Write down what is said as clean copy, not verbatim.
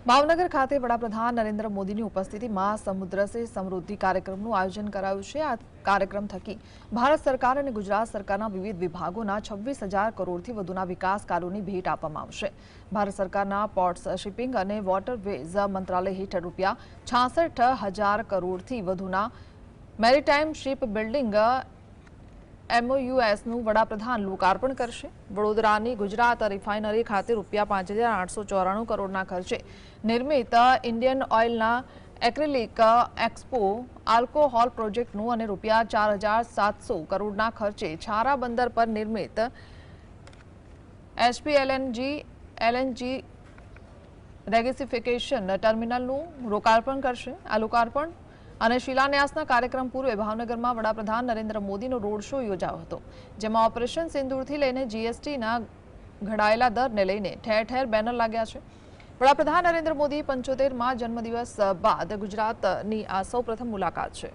ભાવનગર ખાતે વડાપ્રધાન નરેન્દ્ર મોદીની ઉપસ્થિતિમાં સમુદ્ર સે સમૃદ્ધિ કાર્યક્રમનું આયોજન કરાયું છે। આ કાર્યક્રમ થકી ભારત સરકાર અને ગુજરાત સરકારના વિવિધ વિભાગોના 26,000 કરોડથી વધુના વિકાસ કાર્યોની ભેટ આપવામાં આવશે। ભારત સરકારના પોર્ટ્સ શિપિંગ અને વોટરવેઝ મંત્રાલય હેઠળ રૂપિયા 66,000 કરોડથી વધુના મેરીટાઈમ શિપ બિલ્ડિંગ MOUSનું વડાપ્રધાન લોકાર્પણ કરશે। વડોદરાની ગુજરાત રિફાઇનરી ખાતે રૂપિયા 5,894 કરોડના ખર્ચે નિર્મિત ઇન્ડિયન ઓઇલના એક્રિલિક એક્સપો આલ્કોહોલ પ્રોજેક્ટનું અને રૂપિયા 4,700 કરોડના ખર્ચે છારા બંદર પર નિર્મિત LNG રેગેસિફિકેશન ટર્મિનલનું લોકાર્પણ કરશે। આ લોકાર્પણ અને શિલાન્યાસના કાર્યક્રમ પૂર્વે ભાવનગરમાં વડાપ્રધાન નરેન્દ્ર મોદીનો રોડ શો યોજાયો હતો, જેમાં ઓપરેશન સિંદૂરથી લઈને જીએસટીના ઘટાડેલા દરને લઈને ઠેર ઠેર બેનર લાગ્યા છે। વડાપ્રધાન નરેન્દ્ર મોદી 75મા જન્મદિવસ બાદ ગુજરાતની આ સૌપ્રથમ મુલાકાત છે।